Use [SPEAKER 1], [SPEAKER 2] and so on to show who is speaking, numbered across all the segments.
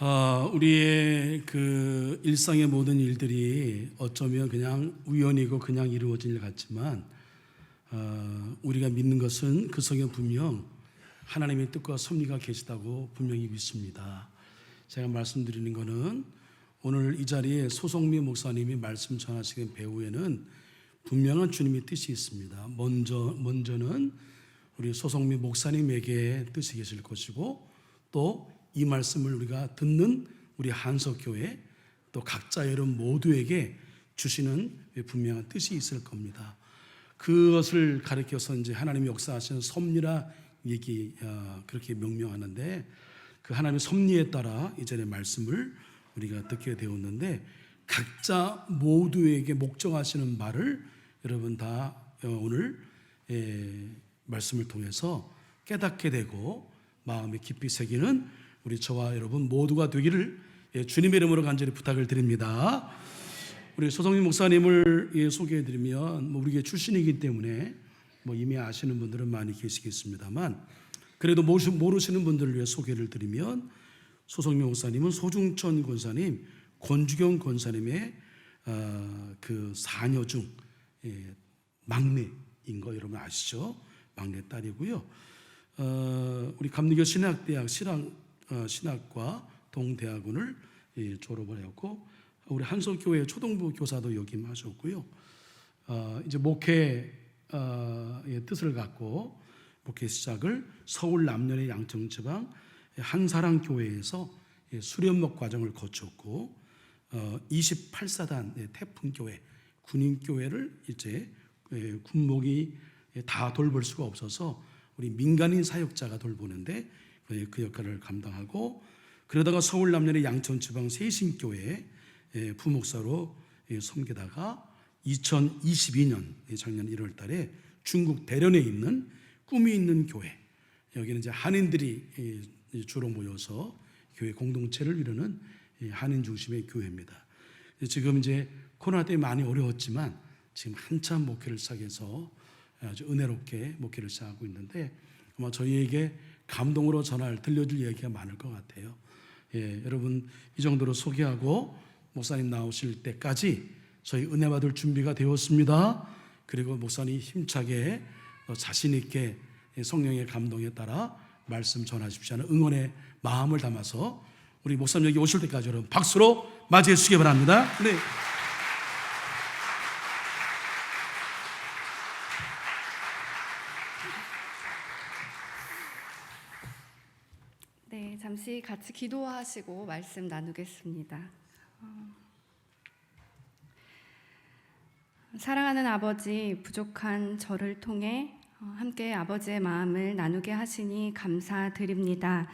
[SPEAKER 1] 우리의 그 일상의 모든 일들이 어쩌면 그냥 우연이고 그냥 이루어진 일 같지만 우리가 믿는 것은 그 속에 분명 하나님의 뜻과 섭리가 계시다고 분명히 믿습니다. 제가 말씀드리는 것은 오늘 이 자리에 소성미 목사님이 말씀 전하시는 배후에는 분명한 주님의 뜻이 있습니다. 먼저는 우리 소성미 목사님에게 뜻이 계실 것이고, 또 이 말씀을 우리가 듣는 우리 한석교회, 또 각자 여러분 모두에게 주시는 분명한 뜻이 있을 겁니다. 그것을 가리켜서 이제 하나님이 역사하시는 섭리라 그렇게 명명하는데, 그 하나님의 섭리에 따라 이전의 말씀을 우리가 듣게 되었는데, 각자 모두에게 목적하시는 말을 여러분 다 오늘 말씀을 통해서 깨닫게 되고 마음에 깊이 새기는 우리 저와 여러분 모두가 되기를 주님의 이름으로 간절히 부탁을 드립니다. 우리 소성민 목사님을 소개해드리면 우리에게 출신이기 때문에 이미 아시는 분들은 많이 계시겠습니다만, 그래도 모르시는 분들을 위해 소개를 드리면, 소성민 목사님은 소중천 권사님, 권주경 권사님의 그 사녀 중 막내인 거 여러분 아시죠? 막내 딸이고요. 우리 감리교 신학대학 신학과 동대학원을 졸업을 했고, 우리 한석교회 초등부 교사도 역임하셨고요. 이제 목회의 뜻을 갖고 목회 시작을 서울 남년의 양천지방 한사랑교회에서 수련목 과정을 거쳤고, 28사단 태풍교회 군인교회를 이제 군목이 다 돌볼 수가 없어서 우리 민간인 사역자가 돌보는데 그 역할을 감당하고, 그러다가 서울 남년의 양천지방 세신교회 부목사로 섬기다가 2022년 작년 1월 달에 중국 대련에 있는 꿈이 있는 교회, 여기는 이제 한인들이 주로 모여서 교회 공동체를 이루는 한인 중심의 교회입니다. 지금 이제 코로나 때문에 많이 어려웠지만 지금 한참 목회를 시작해서 아주 은혜롭게 목회를 시작하고 있는데, 아마 저희에게 감동으로 들려줄 이야기가 많을 것 같아요. 여러분 이 정도로 소개하고 목사님 나오실 때까지 저희 은혜 받을 준비가 되었습니다. 그리고 목사님 힘차게 자신 있게 성령의 감동에 따라 말씀 전하십시오 하는 응원의 마음을 담아서 우리 목사님 여기 오실 때까지 여러분 박수로 맞이해 주시기 바랍니다. 네.
[SPEAKER 2] 네, 잠시 같이 기도하시고 말씀 나누겠습니다. 사랑하는 아버지, 부족한 저를 통해 함께 아버지의 마음을 나누게 하시니 감사드립니다.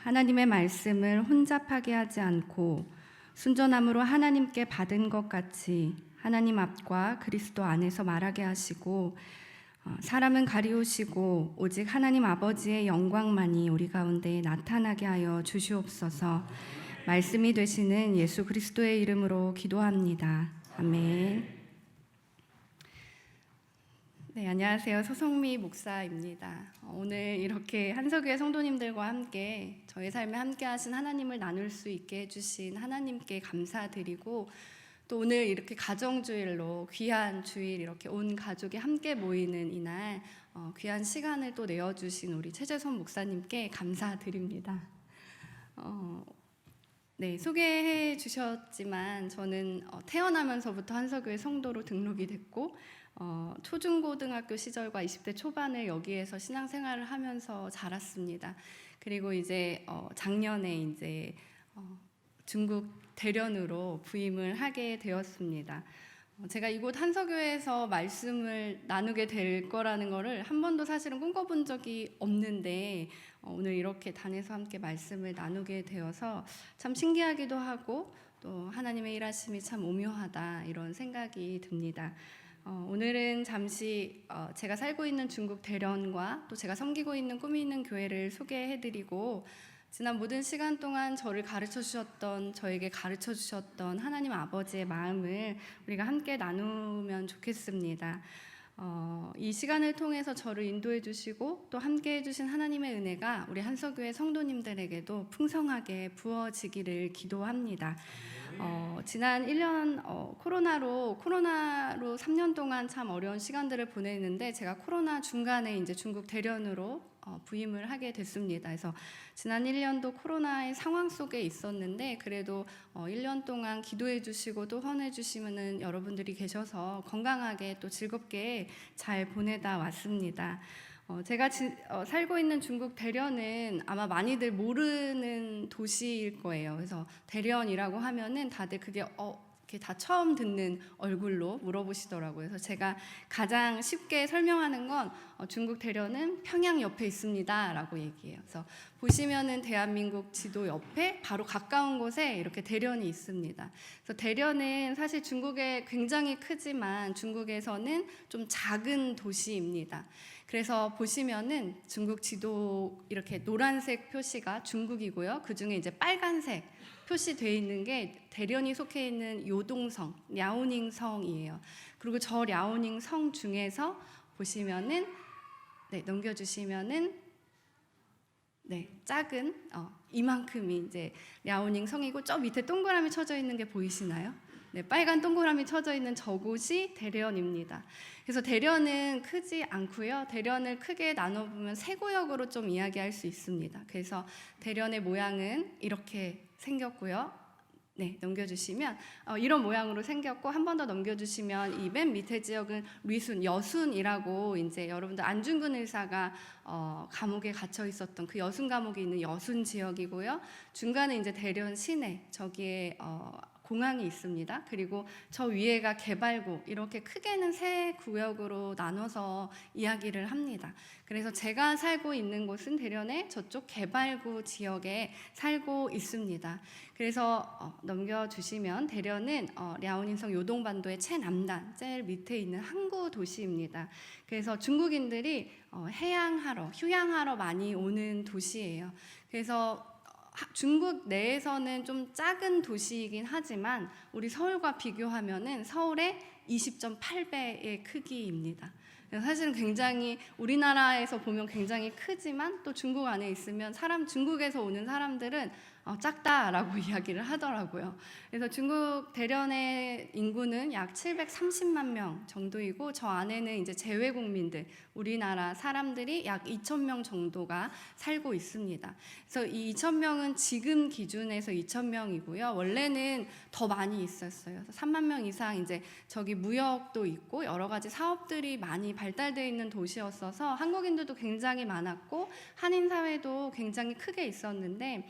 [SPEAKER 2] 하나님의 말씀을 혼잡하게 하지 않고 순전함으로 하나님께 받은 것 같이 하나님 앞과 그리스도 안에서 말하게 하시고, 사람은 가리우시고 오직 하나님 아버지의 영광만이 우리 가운데 나타나게 하여 주시옵소서. 말씀이 되시는 예수 그리스도의 이름으로 기도합니다. 아멘. 네, 안녕하세요. 소성미 목사입니다. 오늘 이렇게 한석교회 성도님들과 함께 저의 삶에 함께 하신 하나님을 나눌 수 있게 해주신 하나님께 감사드리고, 또 오늘 이렇게 가정주일로 귀한 주일 이렇게 온 가족이 함께 모이는 이날 귀한 시간을 또 내어주신 우리 최재선 목사님께 감사드립니다. 네, 소개해 주셨지만 저는 태어나면서부터 한석교회 성도로 등록이 됐고, 초중고등학교 시절과 20대 초반을 여기에서 신앙생활을 하면서 자랐습니다. 그리고 이제 작년에 이제 중국 대련으로 부임을 하게 되었습니다. 제가 이곳 한석교회에서 말씀을 나누게 될 거라는 거를 한 번도 사실은 꿈꿔본 적이 없는데, 오늘 이렇게 단에서 함께 말씀을 나누게 되어서 참 신기하기도 하고, 또 하나님의 일하심이 참 오묘하다 이런 생각이 듭니다. 오늘은 잠시 제가 살고 있는 중국 대련과 또 제가 섬기고 있는 꿈이 있는 교회를 소개해드리고, 지난 모든 시간 동안 저에게 가르쳐 주셨던 하나님 아버지의 마음을 우리가 함께 나누면 좋겠습니다. 이 시간을 통해서 저를 인도해 주시고 또 함께 해주신 하나님의 은혜가 우리 한서교회 성도님들에게도 풍성하게 부어지기를 기도합니다. 지난 1년 코로나로 3년 동안 참 어려운 시간들을 보냈는데 제가 코로나 중간에 이제 중국 대련으로 부임을 하게 됐습니다. 그래서 지난 1년도 코로나의 상황 속에 있었는데 그래도 1년 동안 기도해 주시고 또 헌해 주시는 여러분들이 계셔서 건강하게 또 즐겁게 잘 보내다 왔습니다. 제가 살고 있는 중국 대련은 아마 많이들 모르는 도시일 거예요. 그래서 대련이라고 하면은 다들 그게 이렇게 다 처음 듣는 얼굴로 물어보시더라고요. 그래서 제가 가장 쉽게 설명하는 건 중국 대련은 평양 옆에 있습니다라고 얘기해요. 그래서 보시면은 대한민국 지도 옆에 바로 가까운 곳에 이렇게 대련이 있습니다. 그래서 대련은 사실 중국에 굉장히 크지만 중국에서는 좀 작은 도시입니다. 그래서 보시면은 중국 지도 이렇게 노란색 표시가 중국이고요. 그 중에 이제 빨간색 표시되어 있는 게 대련이 속해 있는 요동성, 랴오닝성이에요. 그리고 저 랴오닝성 중에서 보시면은 넘겨주시면은 작은 이만큼이 이제 랴오닝성이고 저 밑에 동그라미 쳐져 있는 게 보이시나요? 빨간 동그라미 쳐져 있는 저곳이 대련입니다. 그래서 대련은 크지 않고요. 대련을 크게 나눠보면 세 구역으로 좀 이야기할 수 있습니다. 그래서 대련의 모양은 이렇게 생겼고요. 넘겨주시면 이런 모양으로 생겼고 한 번 더 넘겨주시면 이 맨 밑에 지역은 리순, 여순이라고 이제 여러분들 안중근 의사가 감옥에 gat혀 있었던 그 여순 감옥이 있는 여순 지역이고요. 중간에 이제 대련 시내 저기에 공항이 있습니다. 그리고 저 위에가 개발구, 이렇게 크게는 세 구역으로 나눠서 이야기를 합니다. 그래서 제가 살고 있는 곳은 대련의 저쪽 개발구 지역에 살고 있습니다. 그래서 넘겨주시면 대련은 랴오닝성 요동반도의 최남단, 제일 밑에 있는 항구 도시입니다. 그래서 중국인들이 휴양하러 많이 오는 도시예요. 그래서 중국 내에서는 좀 작은 도시이긴 하지만 우리 서울과 비교하면은 서울의 20.8배의 크기입니다. 사실은 굉장히 우리나라에서 보면 굉장히 크지만 또 중국 안에 있으면 중국에서 오는 사람들은 작다라고 이야기를 하더라고요. 그래서 중국 대련의 인구는 약 730만 명 정도이고 저 안에는 이제 재외국민들, 우리나라 사람들이 약 2,000명 정도가 살고 있습니다. 그래서 이 2,000명은 지금 기준에서 2,000명이고요. 원래는 더 많이 있었어요. 3만 명 이상 이제 저기 무역도 있고 여러 가지 사업들이 많이 발달되어 있는 도시였어서 한국인들도 굉장히 많았고 한인 사회도 굉장히 크게 있었는데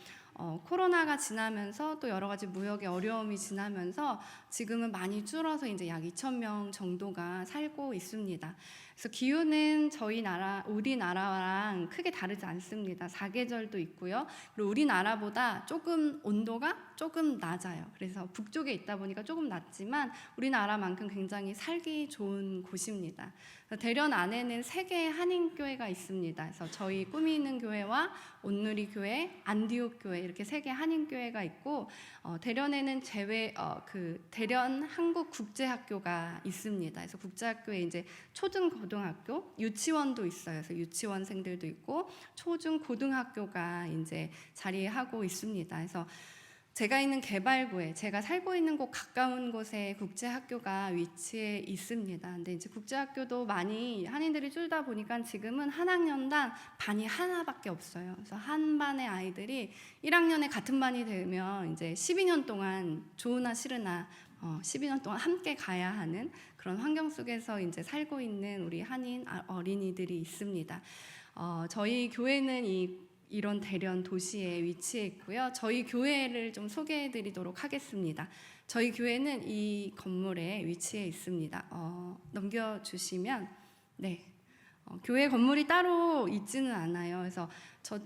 [SPEAKER 2] 코로나가 지나면서 또 여러 가지 무역의 어려움이 지나면서 지금은 많이 줄어서 이제 약 2,000명 정도가 살고 있습니다. 그래서 기후는 우리나라랑 크게 다르지 않습니다. 사계절도 있고요. 그리고 우리나라보다 조금 온도가 조금 낮아요. 그래서 북쪽에 있다 보니까 조금 낮지만 우리나라만큼 굉장히 살기 좋은 곳입니다. 대련 안에는 3개의 한인교회가 있습니다. 그래서 저희 꿈이 있는 교회와 온누리 교회, 안디옥 교회 이렇게 3개 한인교회가 있고 대련에는 대련 한국국제학교가 있습니다. 그래서 국제학교에 이제 초등 고등학교, 유치원도 있어요. 그래서 유치원생들도 있고 초중 고등학교가 이제 자리하고 있습니다. 그래서 제가 있는 개발구에 제가 살고 있는 곳 가까운 곳에 국제학교가 위치해 있습니다. 근데 이제 국제학교도 많이 한인들이 줄다 보니까 지금은 한 학년당 반이 하나밖에 없어요. 그래서 한 반의 아이들이 1학년에 같은 반이 되면 이제 12년 동안 좋으나 싫으나 12년 동안 함께 가야 하는 그런 환경 속에서 이제 살고 있는 우리 한인 어린이들이 있습니다. 저희 교회는 이런 대련 도시에 위치해 있고요. 저희 교회를 좀 소개해 드리도록 하겠습니다. 저희 교회는 이 건물에 위치해 있습니다. 넘겨주시면 교회 건물이 따로 있지는 않아요. 그래서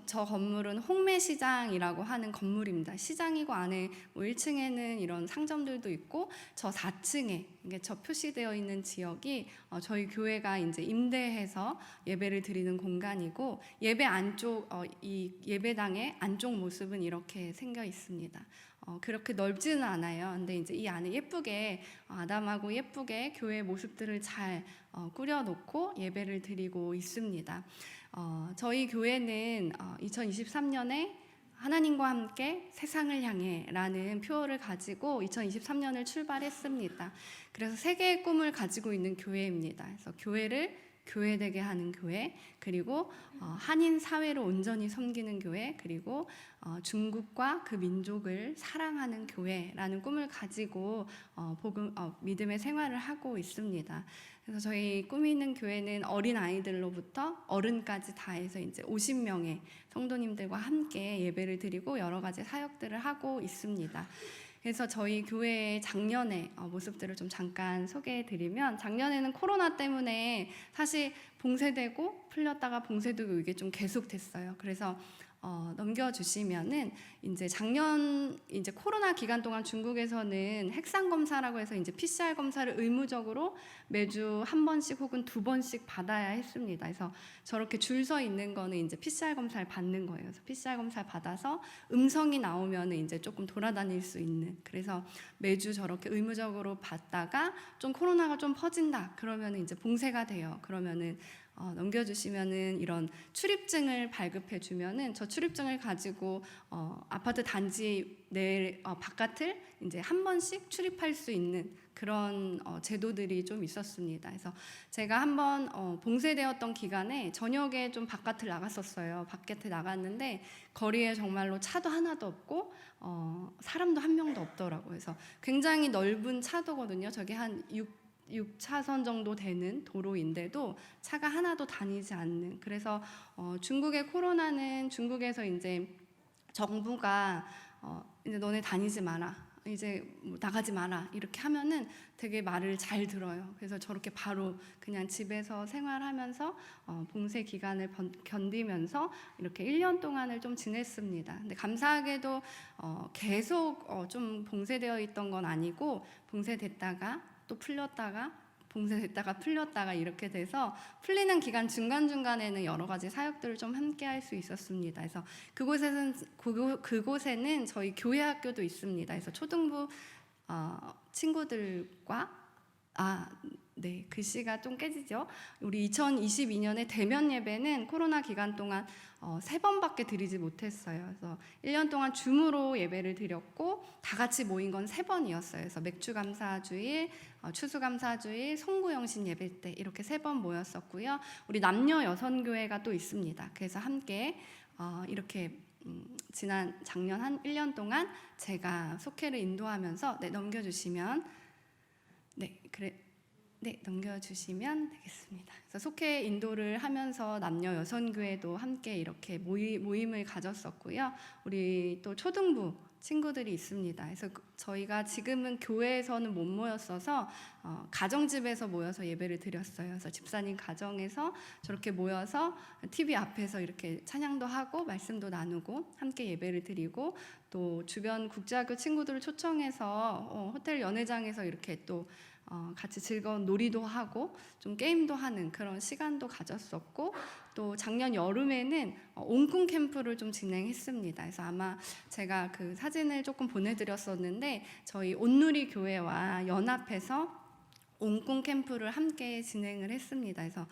[SPEAKER 2] 저 건물은 홍매시장이라고 하는 건물입니다. 시장이고 안에 1층에는 이런 상점들도 있고 저 4층에 저 표시되어 있는 지역이 저희 교회가 이제 임대해서 예배를 드리는 공간이고 예배 안쪽 이 예배당의 안쪽 모습은 이렇게 생겨 있습니다. 그렇게 넓지는 않아요. 근데 이제 이 안에 예쁘게 아담하고 예쁘게 교회 모습들을 잘 꾸려놓고 예배를 드리고 있습니다. 저희 교회는 2023년에 하나님과 함께 세상을 향해 라는 표어를 가지고 2023년을 출발했습니다. 그래서 세계의 꿈을 가지고 있는 교회입니다. 그래서 교회를 교회되게 하는 교회, 그리고 한인 사회로 온전히 섬기는 교회, 그리고 중국과 그 민족을 사랑하는 교회라는 꿈을 가지고 믿음의 생활을 하고 있습니다. 그래서 저희 꿈이 있는 교회는 어린 아이들로부터 어른까지 다 해서 이제 50명의 성도님들과 함께 예배를 드리고 여러 가지 사역들을 하고 있습니다. 그래서 저희 교회의 작년의 모습들을 좀 잠깐 소개해드리면, 작년에는 코로나 때문에 사실 봉쇄되고 풀렸다가 봉쇄되고 이게 좀 계속됐어요. 그래서 넘겨주시면은 이제 작년 이제 코로나 기간 동안 중국에서는 핵산 검사라고 해서 이제 PCR 검사를 의무적으로 매주 한 번씩 혹은 두 번씩 받아야 했습니다. 그래서 저렇게 줄 서 있는 거는 이제 PCR 검사를 받는 거예요. 그래서 PCR 검사를 받아서 음성이 나오면은 이제 조금 돌아다닐 수 있는, 그래서 매주 저렇게 의무적으로 받다가 좀 코로나가 좀 퍼진다 그러면은 이제 봉쇄가 돼요. 그러면은 넘겨주시면은 이런 출입증을 발급해 주면은 저 출입증을 가지고 아파트 단지 내 바깥을 이제 한 번씩 출입할 수 있는 그런 제도들이 좀 있었습니다. 그래서 제가 한번 봉쇄되었던 기간에 저녁에 좀 바깥을 나갔었어요. 바깥에 나갔는데 거리에 정말로 차도 하나도 없고 사람도 한 명도 없더라고요. 그래서 굉장히 넓은 차도거든요. 저게 한 6차선 정도 되는 도로인데도 차가 하나도 다니지 않는, 그래서 중국의 코로나는 중국에서 이제 정부가 이제 너네 다니지 마라, 이제 뭐 나가지 마라 이렇게 하면은 되게 말을 잘 들어요. 그래서 저렇게 바로 그냥 집에서 생활하면서 봉쇄 기간을 견디면서 이렇게 1년 동안을 좀 지냈습니다. 근데 감사하게도 계속 좀 봉쇄되어 있던 건 아니고, 봉쇄됐다가 또 풀렸다가 봉쇄됐다가 풀렸다가 이렇게 돼서 풀리는 기간 중간중간에는 여러 가지 사역들을 좀 함께 할 수 있었습니다. 그래서 그곳에는 저희 교회 학교도 있습니다. 그래서 초등부 친구들과 네, 글씨가 좀 깨지죠. 우리 2022년에 대면 예배는 코로나 기간 동안 3번밖에 드리지 못했어요. 그래서 1년 동안 줌으로 예배를 드렸고 다 같이 모인 건 3번이었어요. 그래서 맥주감사주일, 추수감사주일, 송구영신 예배 때 이렇게 3번 모였었고요. 우리 남녀 여선교회가 또 있습니다. 그래서 함께 이렇게 지난 작년 한 1년 동안 제가 속회를 인도하면서 넘겨주시면 넘겨주시면 되겠습니다. 그래서 속회 인도를 하면서 남녀 여선교회도 함께 이렇게 모임을 가졌었고요. 우리 또 초등부 친구들이 있습니다. 그래서 저희가 지금은 교회에서는 못 모였어서 가정집에서 모여서 예배를 드렸어요. 그래서 집사님 가정에서 저렇게 모여서 TV 앞에서 이렇게 찬양도 하고 말씀도 나누고 함께 예배를 드리고, 또 주변 국제학교 친구들을 초청해서 호텔 연회장에서 이렇게 또 같이 즐거운 놀이도 하고 좀 게임도 하는 그런 시간도 가졌었고, 또 작년 여름에는 옹꿈 캠프를 좀 진행했습니다. 그래서 아마 제가 그 사진을 조금 보내드렸었는데 저희 온누리 교회와 연합해서 옹꿈 캠프를 함께 진행을 했습니다. 그래서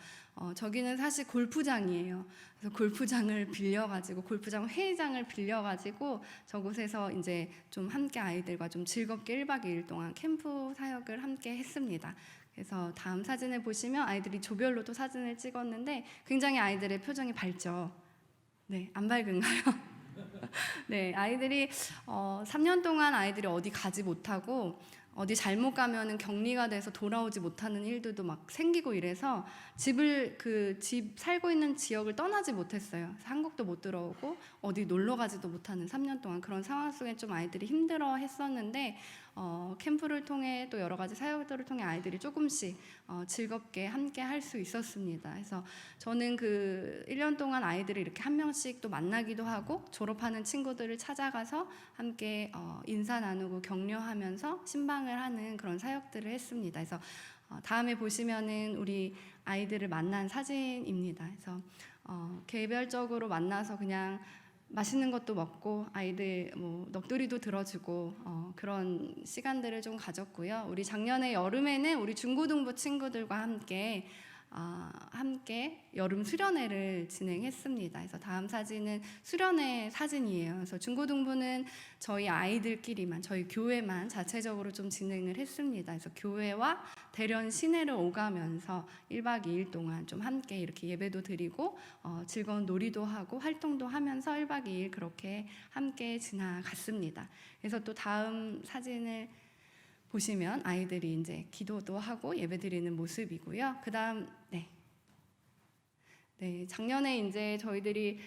[SPEAKER 2] 저기는 사실 골프장이에요. 그래서 골프장을 빌려가지고 골프장 회의장을 빌려가지고 저곳에서 이제 좀 함께 아이들과 좀 즐겁게 1박 2일 동안 캠프 사역을 함께 했습니다. 그래서 다음 사진을 보시면 아이들이 조별로도 사진을 찍었는데 굉장히 아이들의 표정이 밝죠. 네, 안 밝은가요? 네, 아이들이 3년 동안 아이들이 어디 가지 못하고 어디 잘못 가면은 격리가 돼서 돌아오지 못하는 일들도 막 생기고 이래서 집 살고 있는 지역을 떠나지 못했어요. 한국도 못 들어오고 어디 놀러 가지도 못하는 3년 동안 그런 상황 속에 좀 아이들이 힘들어 했었는데 캠프를 통해 또 여러 가지 사역들을 통해 아이들이 조금씩 즐겁게 함께 할 수 있었습니다. 그래서 저는 그 1년 동안 아이들을 이렇게 한 명씩 또 만나기도 하고 졸업하는 친구들을 찾아가서 함께 인사 나누고 격려하면서 신방을 하는 그런 사역들을 했습니다. 그래서 다음에 보시면은 우리 아이들을 만난 사진입니다. 그래서 개별적으로 만나서 그냥 맛있는 것도 먹고 아이들 뭐 넋두리도 들어주고 그런 시간들을 좀 가졌고요. 우리 작년에 여름에는 우리 중고등부 친구들과 함께 여름 수련회를 진행했습니다. 그래서 다음 사진은 수련회 사진이에요. 그래서 중고등부는 저희 아이들끼리만, 저희 교회만 자체적으로 좀 진행을 했습니다. 그래서 교회와 대련 시내를 오가면서 1박 2일 동안 좀 함께 이렇게 예배도 드리고 즐거운 놀이도 하고 활동도 하면서 1박 2일 그렇게 함께 지나갔습니다. 그래서 또 다음 사진을 보시면 아이들이 이제 기도도 하고 예배드리는 모습이고요. 그다음 작년에 이제 저희들이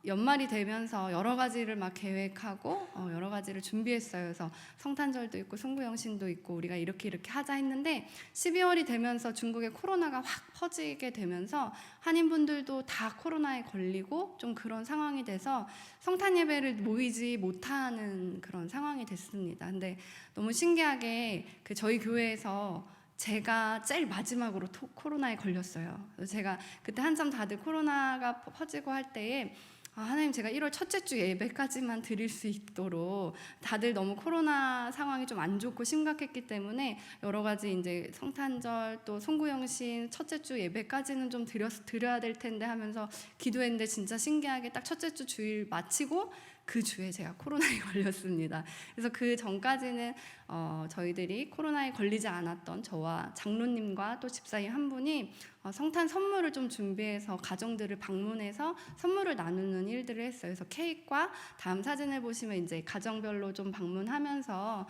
[SPEAKER 2] 연말이 되면서 여러 가지를 막 계획하고 여러 가지를 준비했어요. 그래서 성탄절도 있고 송구영신도 있고 우리가 이렇게 하자 했는데 12월이 되면서 중국에 코로나가 확 퍼지게 되면서 한인분들도 다 코로나에 걸리고 좀 그런 상황이 돼서 성탄 예배를 모이지 못하는 그런 상황이 됐습니다. 근데 너무 신기하게 저희 교회에서 제가 제일 마지막으로 코로나에 걸렸어요. 그래서 제가 그때 한참 다들 코로나가 퍼지고 할 때에 하나님, 제가 1월 첫째 주 예배까지만 드릴 수 있도록, 다들 너무 코로나 상황이 좀 안 좋고 심각했기 때문에 여러 가지 이제 성탄절 또 송구영신 첫째 주 예배까지는 좀 드려야 될 텐데 하면서 기도했는데 진짜 신기하게 딱 첫째 주 주일 마치고 그 주에 제가 코로나에 걸렸습니다. 그래서 그 전까지는 저희들이 코로나에 걸리지 않았던 저와 장로님과 또 집사님 한 분이 성탄 선물을 좀 준비해서 가정들을 방문해서 선물을 나누는 일들을 했어요. 그래서 케이크와 다음 사진을 보시면 이제 가정별로 좀 방문하면서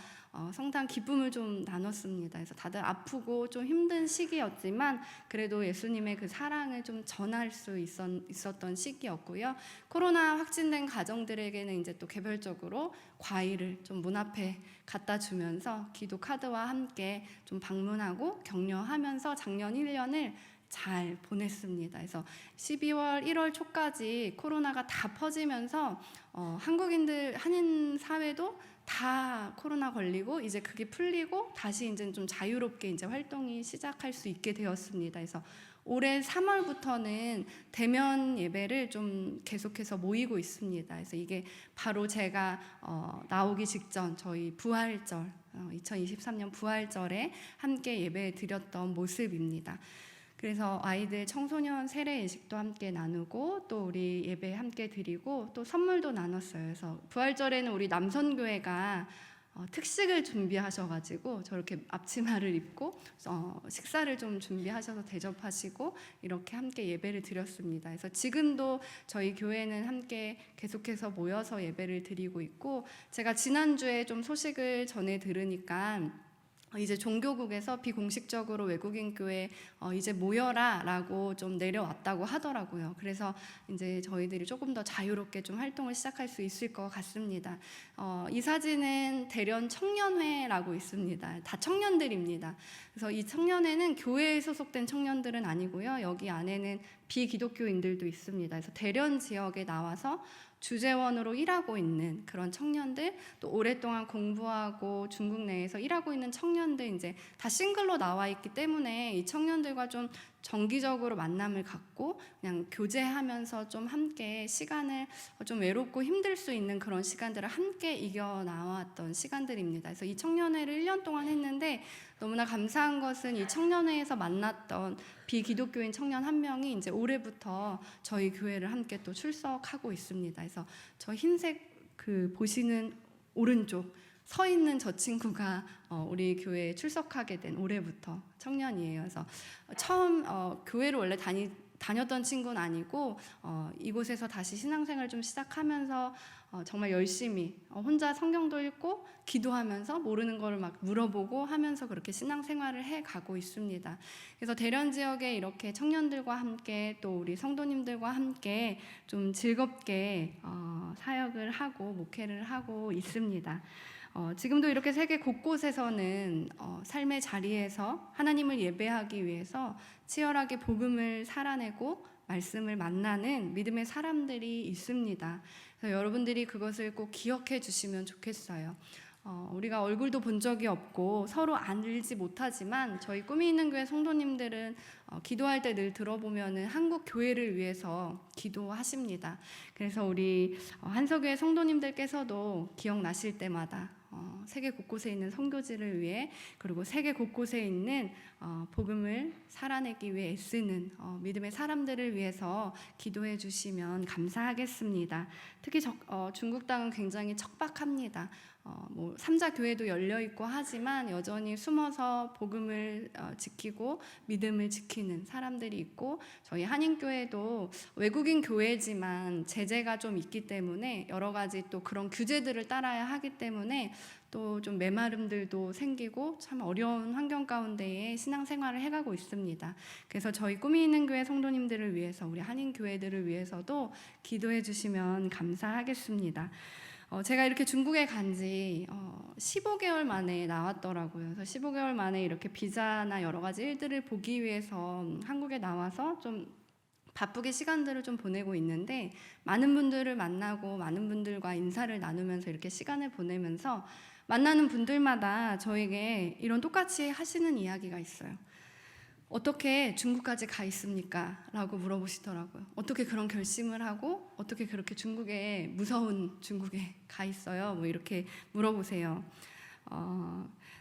[SPEAKER 2] 성탄 기쁨을 좀 나눴습니다. 그래서 다들 아프고 좀 힘든 시기였지만 그래도 예수님의 그 사랑을 좀 전할 수 있었던 시기였고요. 코로나 확진된 가정들에게는 이제 또 개별적으로 과일을 좀 문 앞에 갖다 주면서 기도 카드와 함께 좀 방문하고 격려하면서 작년 1년을 잘 보냈습니다. 그래서 12월, 1월 초까지 코로나가 다 퍼지면서 한국인들, 한인 사회도 다 코로나 걸리고 이제 그게 풀리고 다시 이제 좀 자유롭게 이제 활동이 시작할 수 있게 되었습니다. 그래서 올해 3월부터는 대면 예배를 좀 계속해서 모이고 있습니다. 그래서 이게 바로 제가 나오기 직전 저희 부활절, 2023년 부활절에 함께 예배 드렸던 모습입니다. 그래서 아이들 청소년 세례 예식도 함께 나누고 또 우리 예배 함께 드리고 또 선물도 나눴어요. 그래서 부활절에는 우리 남선교회가 특식을 준비하셔가지고 저렇게 앞치마를 입고 식사를 좀 준비하셔서 대접하시고 이렇게 함께 예배를 드렸습니다. 그래서 지금도 저희 교회는 함께 계속해서 모여서 예배를 드리고 있고, 제가 지난주에 좀 소식을 전해 들으니까 이제 종교국에서 비공식적으로 외국인 교회 이제 모여라 라고 좀 내려왔다고 하더라고요. 그래서 이제 저희들이 조금 더 자유롭게 좀 활동을 시작할 수 있을 것 같습니다. 이 사진은 대련 청년회라고 있습니다. 다 청년들입니다. 그래서 이 청년회는 교회에 소속된 청년들은 아니고요. 여기 안에는 비기독교인들도 있습니다. 그래서 대련 지역에 나와서 주재원으로 일하고 있는 그런 청년들, 또 오랫동안 공부하고 중국 내에서 일하고 있는 청년들, 이제 다 싱글로 나와 있기 때문에 이 청년들과 좀 정기적으로 만남을 갖고 그냥 교제하면서 좀 함께 시간을 좀 외롭고 힘들 수 있는 그런 시간들을 함께 이겨 나왔던 시간들입니다. 그래서 이 청년회를 1년 동안 했는데 너무나 감사한 것은 이 청년회에서 만났던 비기독교인 청년 한 명이 이제 올해부터 저희 교회를 함께 또 출석하고 있습니다. 그래서 저 흰색 보시는 오른쪽 서 있는 저 친구가 우리 교회에 출석하게 된 올해부터 청년이에요. 그래서 처음 교회를 원래 다녔던 친구는 아니고 이곳에서 다시 신앙생활 좀 시작하면서 정말 열심히 혼자 성경도 읽고 기도하면서 모르는 거를 막 물어보고 하면서 그렇게 신앙생활을 해가고 있습니다. 그래서 대련 지역에 이렇게 청년들과 함께 또 우리 성도님들과 함께 좀 즐겁게 사역을 하고 목회를 하고 있습니다. 지금도 이렇게 세계 곳곳에서는 삶의 자리에서 하나님을 예배하기 위해서 치열하게 복음을 살아내고 말씀을 만나는 믿음의 사람들이 있습니다. 그래서 여러분들이 그것을 꼭 기억해 주시면 좋겠어요. 우리가 얼굴도 본 적이 없고 서로 알지 못하지만 저희 꿈이 있는 교회 성도님들은 기도할 때 늘 들어보면은 한국 교회를 위해서 기도하십니다. 그래서 우리 한석교회 성도님들께서도 기억나실 때마다 세계 곳곳에 있는 선교지를 위해, 그리고 세계 곳곳에 있는 복음을 살아내기 위해 애쓰는 믿음의 사람들을 위해서 기도해 주시면 감사하겠습니다. 특히 중국 땅은 굉장히 척박합니다. 삼자 교회도 열려 있고 하지만 여전히 숨어서 복음을 지키고 믿음을 지키는 사람들이 있고, 저희 한인교회도 외국인 교회지만 제재가 좀 있기 때문에 여러 가지 또 그런 규제들을 따라야 하기 때문에 또 좀 메마름들도 생기고 참 어려운 환경 가운데에 신앙생활을 해가고 있습니다. 그래서 저희 꿈이 있는 교회 성도님들을 위해서, 우리 한인교회들을 위해서도 기도해 주시면 감사하겠습니다. 제가 이렇게 중국에 간지 15개월 만에 나왔더라고요. 그래서 15개월 만에 이렇게 비자나 여러 가지 일들을 보기 위해서 한국에 나와서 좀 바쁘게 시간들을 좀 보내고 있는데, 많은 분들을 만나고 많은 분들과 인사를 나누면서 이렇게 시간을 보내면서 만나는 분들마다 저에게 이런 똑같이 하시는 이야기가 있어요. 어떻게 중국까지 가 있습니까? 라고 물어보시더라고요. 어떻게 그런 결심을 하고 어떻게 그렇게 중국에, 무서운 중국에 가 있어요? 뭐 이렇게 물어보세요.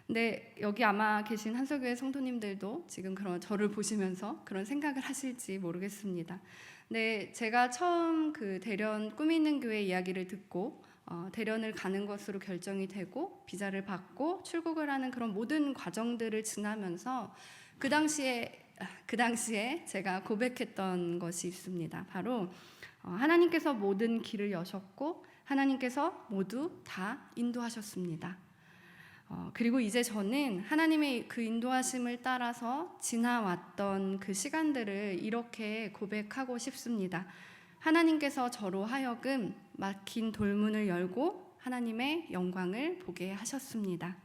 [SPEAKER 2] 근데 여기 아마 계신 한석교회 성도님들도 지금 그런 저를 보시면서 그런 생각을 하실지 모르겠습니다. 근데 제가 처음 그 대련 꿈이 있는 교회 이야기를 듣고 대련을 가는 것으로 결정이 되고 비자를 받고 출국을 하는 그런 모든 과정들을 지나면서 그 당시에 제가 고백했던 것이 있습니다. 바로 하나님께서 모든 길을 여셨고 하나님께서 모두 다 인도하셨습니다. 그리고 이제 저는 하나님의 그 인도하심을 따라서 지나왔던 그 시간들을 이렇게 고백하고 싶습니다. 하나님께서 저로 하여금 막힌 돌문을 열고 하나님의 영광을 보게 하셨습니다.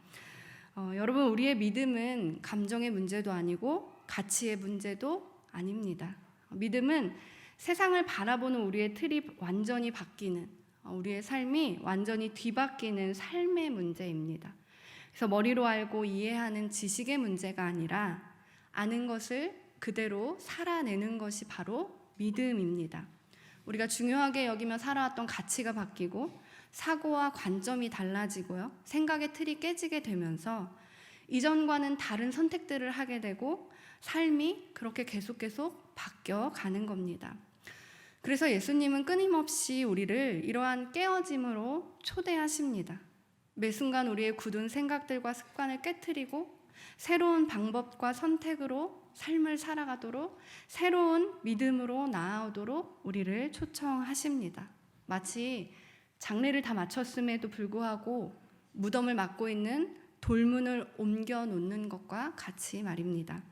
[SPEAKER 2] 여러분, 우리의 믿음은 감정의 문제도 아니고 가치의 문제도 아닙니다. 믿음은 세상을 바라보는 우리의 틀이 완전히 바뀌는, 우리의 삶이 완전히 뒤바뀌는 삶의 문제입니다. 그래서 머리로 알고 이해하는 지식의 문제가 아니라 아는 것을 그대로 살아내는 것이 바로 믿음입니다. 우리가 중요하게 여기며 살아왔던 가치가 바뀌고 사고와 관점이 달라지고요, 생각의 틀이 깨지게 되면서 이전과는 다른 선택들을 하게 되고 삶이 그렇게 계속 바뀌어 가는 겁니다. 그래서 예수님은 끊임없이 우리를 이러한 깨어짐으로 초대하십니다. 매 순간 우리의 굳은 생각들과 습관을 깨트리고 새로운 방법과 선택으로 삶을 살아가도록, 새로운 믿음으로 나아오도록 우리를 초청하십니다. 마치 장례를 다 마쳤음에도 불구하고 무덤을 막고 있는 돌문을 옮겨 놓는 것과 같이 말입니다.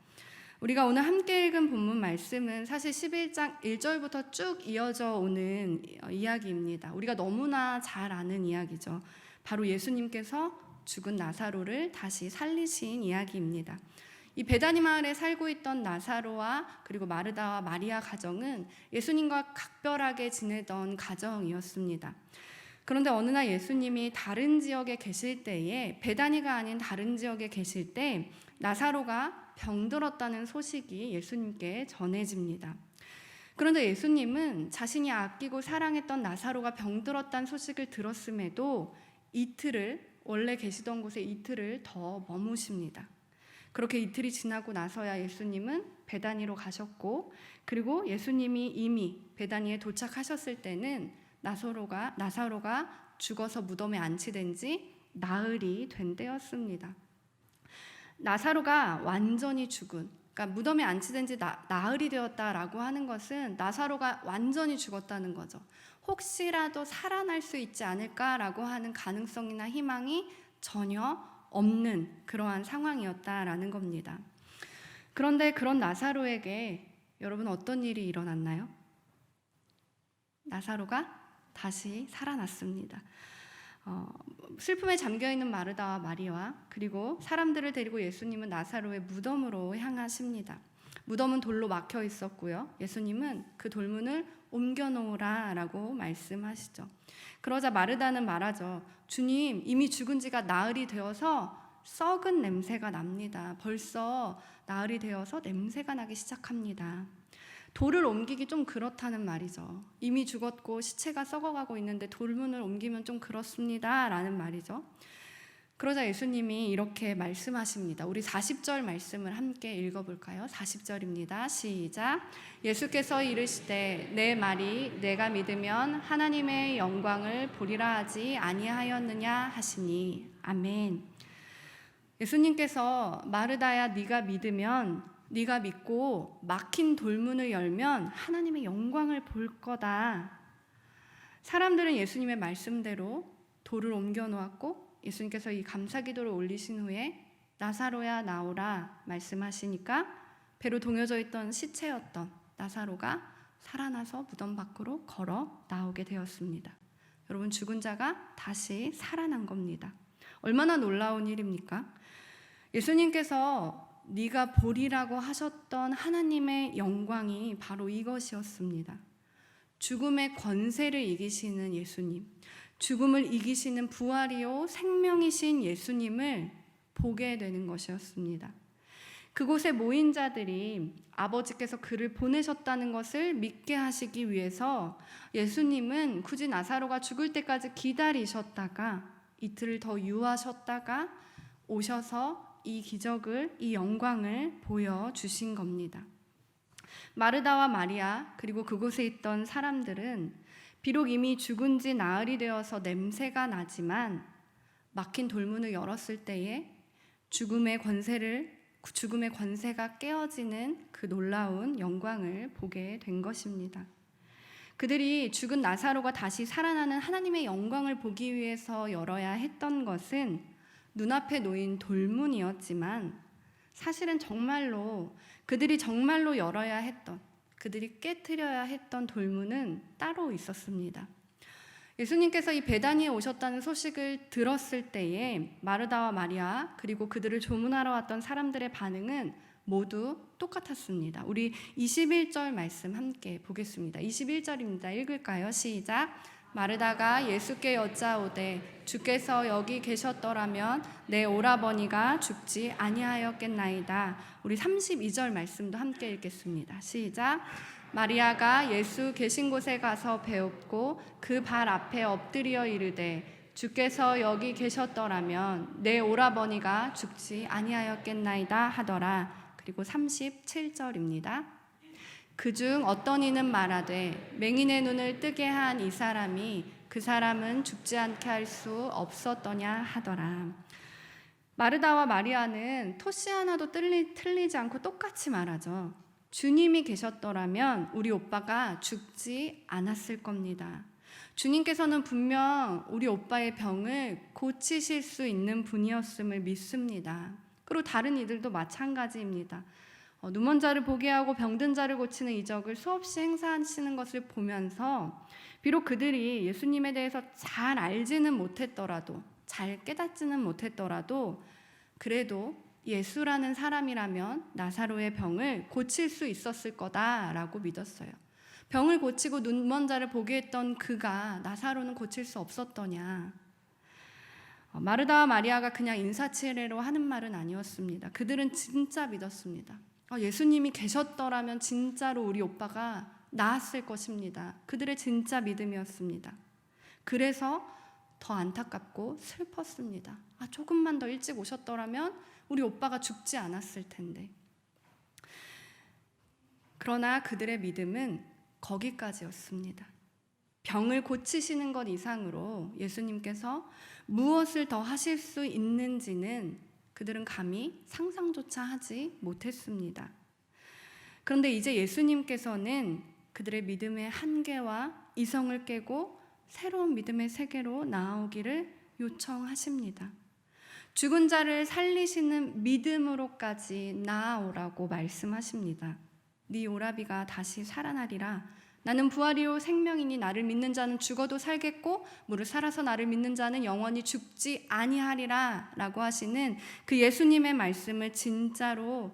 [SPEAKER 2] 우리가 오늘 함께 읽은 본문 말씀은 사실 11장 1절부터 쭉 이어져 오는 이야기입니다. 우리가 너무나 잘 아는 이야기죠. 바로 예수님께서 죽은 나사로를 다시 살리신 이야기입니다. 이 베다니 마을에 살고 있던 나사로와 그리고 마르다와 마리아 가정은 예수님과 각별하게 지내던 가정이었습니다. 그런데 어느 날 예수님이 다른 지역에 계실 때에, 베다니가 아닌 다른 지역에 계실 때 나사로가 병들었다는 소식이 예수님께 전해집니다. 그런데 예수님은 자신이 아끼고 사랑했던 나사로가 병들었다는 소식을 들었음에도 원래 계시던 곳에 이틀을 더 머무십니다. 그렇게 이틀이 지나고 나서야 예수님은 베다니로 가셨고, 그리고 예수님이 이미 베다니에 도착하셨을 때는 나사로가 죽어서 무덤에 안치된 지 나흘이 된 때였습니다. 나사로가 완전히 죽은, 그러니까 무덤에 안치된 지 나흘이 되었다라고 하는 것은 나사로가 완전히 죽었다는 거죠. 혹시라도 살아날 수 있지 않을까라고 하는 가능성이나 희망이 전혀 없는 그러한 상황이었다라는 겁니다. 그런데 그런 나사로에게 여러분 어떤 일이 일어났나요? 나사로가 다시 살아났습니다. 슬픔에 잠겨있는 마르다와 마리아와 그리고 사람들을 데리고 예수님은 나사로의 무덤으로 향하십니다. 무덤은 돌로 막혀 있었고요, 예수님은 그 돌문을 옮겨놓으라 라고 말씀하시죠. 그러자 마르다는 말하죠. 주님, 이미 죽은 지가 나흘이 되어서 썩은 냄새가 납니다. 벌써 나흘이 되어서 냄새가 나기 시작합니다. 돌을 옮기기 좀 그렇다는 말이죠. 이미 죽었고 시체가 썩어가고 있는데 돌문을 옮기면 좀 그렇습니다 라는 말이죠. 그러자 예수님이 이렇게 말씀하십니다. 우리 40절 말씀을 함께 읽어볼까요? 40절입니다. 시작. 예수께서 이르시되 내 말이 내가 믿으면 하나님의 영광을 보리라 하지 아니하였느냐 하시니. 아멘. 예수님께서 마르다야 네가 믿으면, 네가 믿고 막힌 돌문을 열면 하나님의 영광을 볼 거다. 사람들은 예수님의 말씀대로 돌을 옮겨 놓았고 예수님께서 이 감사기도를 올리신 후에 나사로야 나오라 말씀하시니까 배로 동여져 있던 시체였던 나사로가 살아나서 무덤 밖으로 걸어 나오게 되었습니다. 여러분, 죽은 자가 다시 살아난 겁니다. 얼마나 놀라운 일입니까? 예수님께서 네가 보리라고 하셨던 하나님의 영광이 바로 이것이었습니다. 죽음의 권세를 이기시는 예수님, 죽음을 이기시는 부활이요 생명이신 예수님을 보게 되는 것이었습니다. 그곳에 모인 자들이 아버지께서 그를 보내셨다는 것을 믿게 하시기 위해서 예수님은 굳이 나사로가 죽을 때까지 기다리셨다가 이틀을 더 유하셨다가 오셔서 이 기적을, 이 영광을 보여주신 겁니다. 마르다와 마리아 그리고 그곳에 있던 사람들은 비록 이미 죽은 지 나흘이 되어서 냄새가 나지만 막힌 돌문을 열었을 때에 죽음의 권세가 깨어지는 그 놀라운 영광을 보게 된 것입니다. 그들이 죽은 나사로가 다시 살아나는 하나님의 영광을 보기 위해서 열어야 했던 것은 눈앞에 놓인 돌문이었지만 사실은 그들이 정말로 열어야 했던, 그들이 깨트려야 했던 돌문은 따로 있었습니다. 예수님께서 이 베다니에 오셨다는 소식을 들었을 때에 마르다와 마리아 그리고 그들을 조문하러 왔던 사람들의 반응은 모두 똑같았습니다. 우리 21절 말씀 함께 보겠습니다. 21절입니다. 읽을까요? 시작. 마르다가 예수께 여짜오되 주께서 여기 계셨더라면 내 오라버니가 죽지 아니하였겠나이다. 우리 32절 말씀도 함께 읽겠습니다. 시작. 마리아가 예수 계신 곳에 가서 배웁고 그 발 앞에 엎드려 이르되 주께서 여기 계셨더라면 내 오라버니가 죽지 아니하였겠나이다 하더라. 그리고 37절입니다. 그중 어떤 이는 말하되 맹인의 눈을 뜨게 한 이 사람이 그 사람은 죽지 않게 할 수 없었더냐 하더라. 마르다와 마리아는 토시 하나도 틀리지 않고 똑같이 말하죠. 주님이 계셨더라면 우리 오빠가 죽지 않았을 겁니다. 주님께서는 분명 우리 오빠의 병을 고치실 수 있는 분이었음을 믿습니다. 그리고 다른 이들도 마찬가지입니다. 눈먼 자를 보게 하고 병든 자를 고치는 이적을 수없이 행사하시는 것을 보면서 비록 그들이 예수님에 대해서 잘 알지는 못했더라도, 잘 깨닫지는 못했더라도 그래도 예수라는 사람이라면 나사로의 병을 고칠 수 있었을 거다라고 믿었어요. 병을 고치고 눈먼 자를 보게 했던 그가 나사로는 고칠 수 없었더냐. 마르다와 마리아가 그냥 인사치레로 하는 말은 아니었습니다. 그들은 진짜 믿었습니다. 예수님이 계셨더라면 진짜로 우리 오빠가 나았을 것입니다. 그들의 진짜 믿음이었습니다. 그래서 더 안타깝고 슬펐습니다. 조금만 더 일찍 오셨더라면 우리 오빠가 죽지 않았을 텐데. 그러나 그들의 믿음은 거기까지였습니다. 병을 고치시는 것 이상으로 예수님께서 무엇을 더 하실 수 있는지는 그들은 감히 상상조차 하지 못했습니다. 그런데 이제 예수님께서는 그들의 믿음의 한계와 이성을 깨고 새로운 믿음의 세계로 나아오기를 요청하십니다. 죽은 자를 살리시는 믿음으로까지 나아오라고 말씀하십니다. 네 오라비가 다시 살아나리라. 나는 부활이요 생명이니 나를 믿는 자는 죽어도 살겠고 무릇 살아서 나를 믿는 자는 영원히 죽지 아니하리라 라고 하시는 그 예수님의 말씀을 진짜로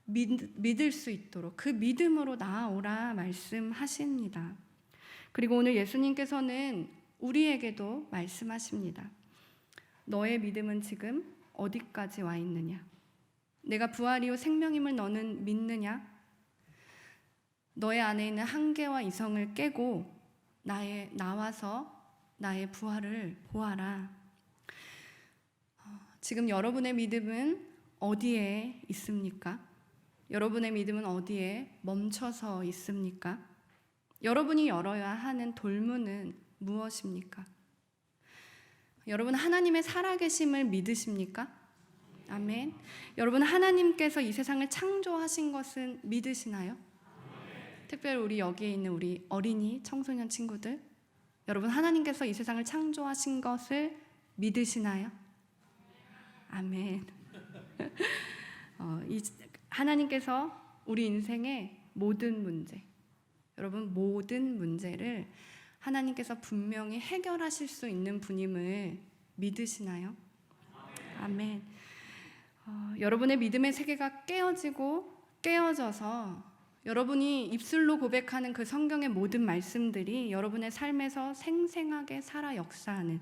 [SPEAKER 2] 믿을 수 있도록 그 믿음으로 나아오라 말씀하십니다. 그리고 오늘 예수님께서는 우리에게도 말씀하십니다. 너의 믿음은 지금 어디까지 와 있느냐? 내가 부활이요 생명임을 너는 믿느냐? 너의 안에 있는 한계와 이성을 깨고 나와서 나의 부활을 보아라. 지금 여러분의 믿음은 어디에 있습니까? 여러분의 믿음은 어디에 멈춰서 있습니까? 여러분이 열어야 하는 돌문은 무엇입니까? 여러분 하나님의 살아계심을 믿으십니까? 아멘. 여러분 하나님께서 이 세상을 창조하신 것은 믿으시나요? 특별히 우리 여기에 있는 우리 어린이 청소년 친구들, 여러분 하나님께서 이 세상을 창조하신 것을 믿으시나요? 아멘. 하나님께서 우리 인생의 모든 문제, 여러분 모든 문제를 하나님께서 분명히 해결하실 수 있는 분임을 믿으시나요? 아멘. 여러분의 믿음의 세계가 깨어져서 여러분이 입술로 고백하는 그 성경의 모든 말씀들이 여러분의 삶에서 생생하게 살아 역사하는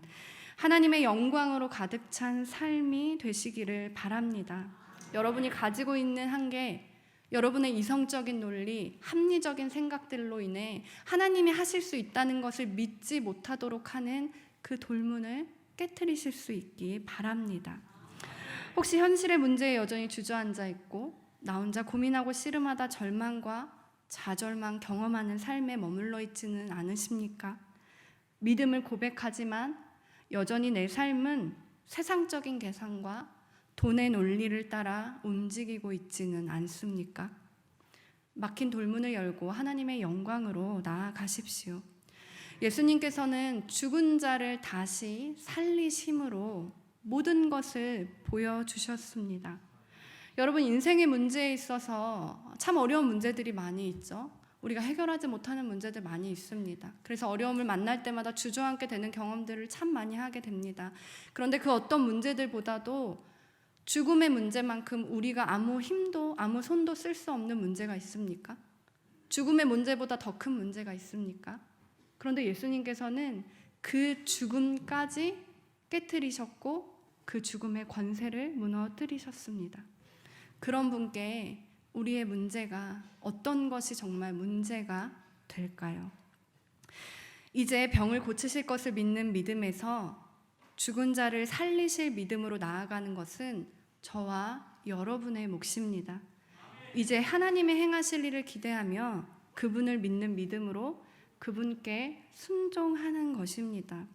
[SPEAKER 2] 하나님의 영광으로 가득 찬 삶이 되시기를 바랍니다. 여러분이 가지고 있는 한계, 여러분의 이성적인 논리, 합리적인 생각들로 인해 하나님이 하실 수 있다는 것을 믿지 못하도록 하는 그 돌문을 깨트리실 수 있기 바랍니다. 혹시 현실의 문제에 여전히 주저앉아 있고 나 혼자 고민하고 씨름하다 절망과 좌절만 경험하는 삶에 머물러 있지는 않으십니까? 믿음을 고백하지만 여전히 내 삶은 세상적인 계산과 돈의 논리를 따라 움직이고 있지는 않습니까? 막힌 돌문을 열고 하나님의 영광으로 나아가십시오. 예수님께서는 죽은 자를 다시 살리심으로 모든 것을 보여주셨습니다. 여러분 인생의 문제에 있어서 참 어려운 문제들이 많이 있죠. 우리가 해결하지 못하는 문제들 많이 있습니다. 그래서 어려움을 만날 때마다 주저앉게 되는 경험들을 참 많이 하게 됩니다. 그런데 그 어떤 문제들보다도 죽음의 문제만큼 우리가 아무 힘도 아무 손도 쓸 수 없는 문제가 있습니까? 죽음의 문제보다 더 큰 문제가 있습니까? 그런데 예수님께서는 그 죽음까지 깨트리셨고 그 죽음의 권세를 무너뜨리셨습니다. 그런 분께 우리의 문제가 어떤 것이 정말 문제가 될까요? 이제 병을 고치실 것을 믿는 믿음에서 죽은 자를 살리실 믿음으로 나아가는 것은 저와 여러분의 몫입니다. 이제 하나님의 행하실 일을 기대하며 그분을 믿는 믿음으로 그분께 순종하는 것입니다.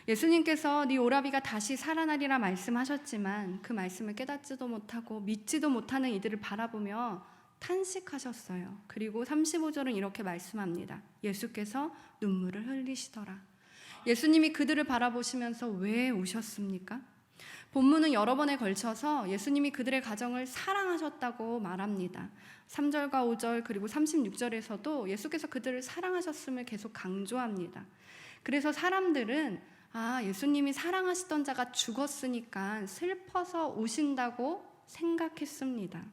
[SPEAKER 2] 예수님께서 네 오라비가 다시 살아나리라 말씀하셨지만 그 말씀을 깨닫지도 못하고 믿지도 못하는 이들을 바라보며 탄식하셨어요. 그리고 35절은 이렇게 말씀합니다. 예수께서 눈물을 흘리시더라. 예수님이 그들을 바라보시면서 왜 우셨습니까? 본문은 여러 번에 걸쳐서 예수님이 그들의 가정을 사랑하셨다고 말합니다. 3절과 5절 그리고 36절에서도 예수께서 그들을 사랑하셨음을 계속 강조합니다. 그래서 사람들은 예수님이 사랑하시던 자가 죽었으니까 슬퍼서 우신다고 생각했습니다.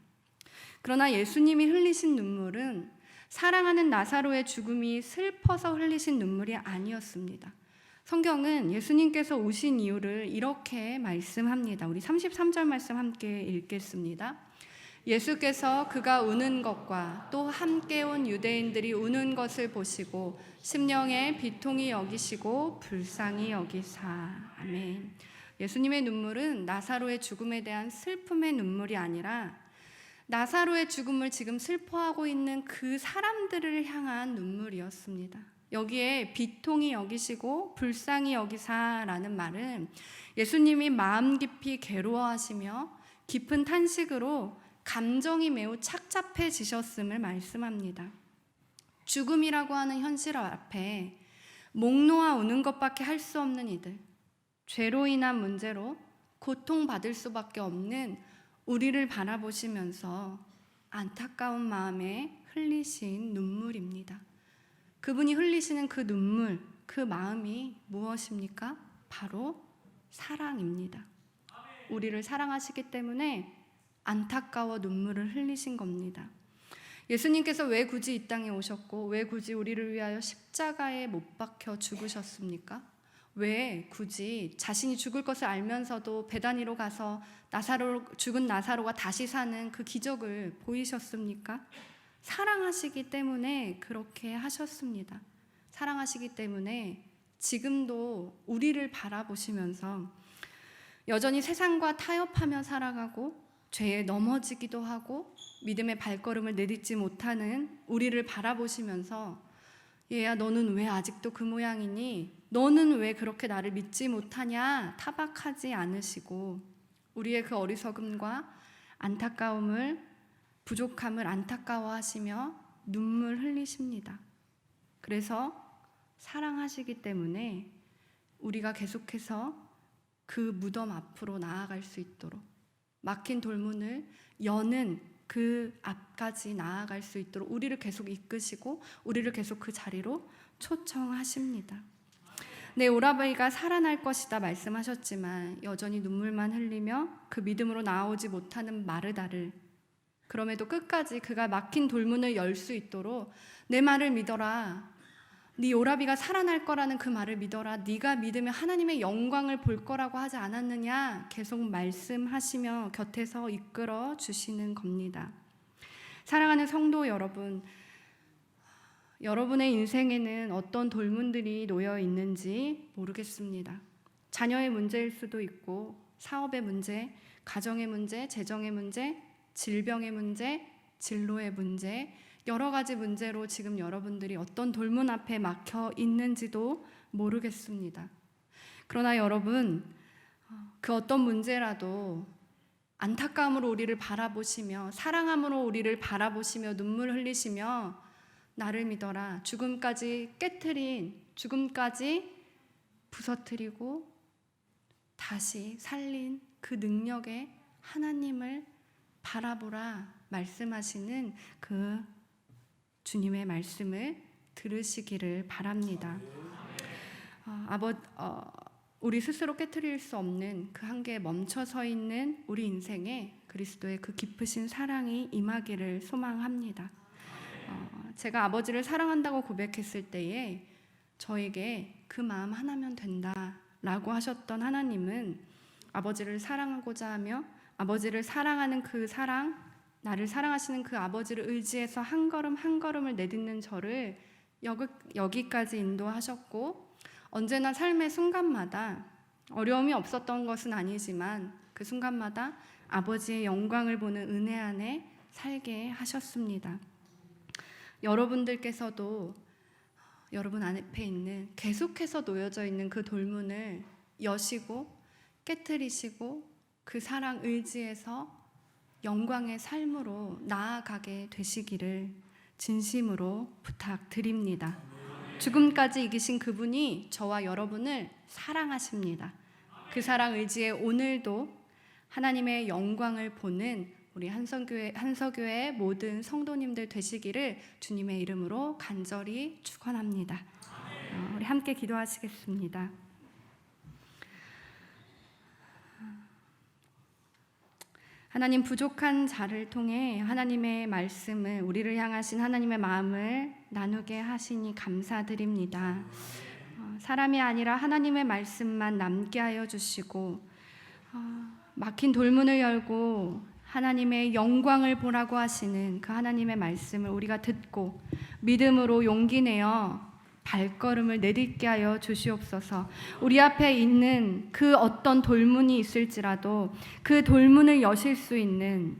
[SPEAKER 2] 그러나 예수님이 흘리신 눈물은 사랑하는 나사로의 죽음이 슬퍼서 흘리신 눈물이 아니었습니다. 성경은 예수님께서 우신 이유를 이렇게 말씀합니다. 우리 33절 말씀 함께 읽겠습니다. 예수께서 그가 우는 것과 또 함께 온 유대인들이 우는 것을 보시고 심령에 비통히 여기시고 불쌍히 여기사. 아멘. 예수님의 눈물은 나사로의 죽음에 대한 슬픔의 눈물이 아니라 나사로의 죽음을 지금 슬퍼하고 있는 그 사람들을 향한 눈물이었습니다. 여기에 비통히 여기시고 불쌍히 여기사라는 말은 예수님이 마음 깊이 괴로워하시며 깊은 탄식으로 감정이 매우 착잡해지셨음을 말씀합니다. 죽음이라고 하는 현실 앞에 목 놓아 우는 것밖에 할 수 없는 이들, 죄로 인한 문제로 고통받을 수밖에 없는 우리를 바라보시면서 안타까운 마음에 흘리신 눈물입니다. 그분이 흘리시는 그 눈물, 그 마음이 무엇입니까? 바로 사랑입니다. 우리를 사랑하시기 때문에 안타까워 눈물을 흘리신 겁니다. 예수님께서 왜 굳이 이 땅에 오셨고 왜 굳이 우리를 위하여 십자가에 못 박혀 죽으셨습니까? 왜 굳이 자신이 죽을 것을 알면서도 베다니로 가서 죽은 나사로가 다시 사는 그 기적을 보이셨습니까? 사랑하시기 때문에 그렇게 하셨습니다. 사랑하시기 때문에 지금도 우리를 바라보시면서 여전히 세상과 타협하며 살아가고 죄에 넘어지기도 하고 믿음의 발걸음을 내딛지 못하는 우리를 바라보시면서 얘야, 너는 왜 아직도 그 모양이니? 너는 왜 그렇게 나를 믿지 못하냐? 타박하지 않으시고 우리의 그 어리석음과 안타까움을, 부족함을 안타까워하시며 눈물 흘리십니다. 그래서 사랑하시기 때문에 우리가 계속해서 그 무덤 앞으로 나아갈 수 있도록, 막힌 돌문을 여는 그 앞까지 나아갈 수 있도록 우리를 계속 이끄시고 우리를 계속 그 자리로 초청하십니다. 내 오라버니가 살아날 것이다 말씀하셨지만 여전히 눈물만 흘리며 그 믿음으로 나오지 못하는 마르다를, 그럼에도 끝까지 그가 막힌 돌문을 열 수 있도록 내 말을 믿어라, 네 오라비가 살아날 거라는 그 말을 믿어라, 네가 믿으면 하나님의 영광을 볼 거라고 하지 않았느냐, 계속 말씀하시며 곁에서 이끌어 주시는 겁니다. 사랑하는 성도 여러분, 여러분의 인생에는 어떤 돌문들이 놓여 있는지 모르겠습니다. 자녀의 문제일 수도 있고, 사업의 문제, 가정의 문제, 재정의 문제, 질병의 문제, 진로의 문제, 여러 가지 문제로 지금 여러분들이 어떤 돌문 앞에 막혀 있는지도 모르겠습니다. 그러나 여러분, 그 어떤 문제라도 안타까움으로 우리를 바라보시며 사랑함으로 우리를 바라보시며 눈물 흘리시며 나를 믿어라, 죽음까지 깨트린, 죽음까지 부서뜨리고 다시 살린 그 능력의 하나님을 바라보라 말씀하시는 그 주님의 말씀을 들으시기를 바랍니다. 우리 스스로 깨트릴 수 없는 그 한계에 멈춰 서 있는 우리 인생에 그리스도의 그 깊으신 사랑이 임하기를 소망합니다. 제가 아버지를 사랑한다고 고백했을 때에 저에게 그 마음 하나면 된다라고 하셨던 하나님은 아버지를 사랑하고자 하며 아버지를 사랑하는 그 사랑, 나를 사랑하시는 그 아버지를 의지해서 한 걸음 한 걸음을 내딛는 저를 여기까지 인도하셨고, 언제나 삶의 순간마다 어려움이 없었던 것은 아니지만 그 순간마다 아버지의 영광을 보는 은혜 안에 살게 하셨습니다. 여러분들께서도 여러분 앞에 있는, 계속해서 놓여져 있는 그 돌문을 여시고 깨트리시고 그 사랑 의지해서 영광의 삶으로 나아가게 되시기를 진심으로 부탁드립니다. 죽음까지 이기신 그분이 저와 여러분을 사랑하십니다. 그 사랑 의지에 오늘도 하나님의 영광을 보는 우리 한서교회 모든 성도님들 되시기를 주님의 이름으로 간절히 축원합니다. 우리 함께 기도하시겠습니다. 하나님, 부족한 자를 통해 하나님의 말씀을, 우리를 향하신 하나님의 마음을 나누게 하시니 감사드립니다. 사람이 아니라 하나님의 말씀만 남게 하여 주시고, 막힌 돌문을 열고 하나님의 영광을 보라고 하시는 그 하나님의 말씀을 우리가 듣고 믿음으로 용기 내어 발걸음을 내딛게 하여 주시옵소서. 우리 앞에 있는 그 어떤 돌문이 있을지라도 그 돌문을 여실 수 있는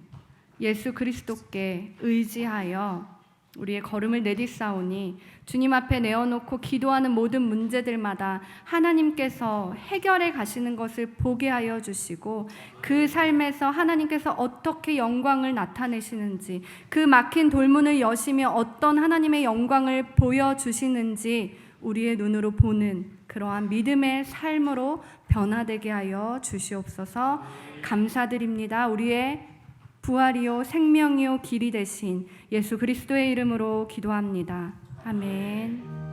[SPEAKER 2] 예수 그리스도께 의지하여 우리의 걸음을 내딛사오니 주님 앞에 내어놓고 기도하는 모든 문제들마다 하나님께서 해결해 가시는 것을 보게 하여 주시고, 그 삶에서 하나님께서 어떻게 영광을 나타내시는지, 그 막힌 돌문을 여시며 어떤 하나님의 영광을 보여주시는지 우리의 눈으로 보는 그러한 믿음의 삶으로 변화되게 하여 주시옵소서. 감사드립니다. 우리의 부활이요 생명이요 길이 되신 예수 그리스도의 이름으로 기도합니다. 아멘.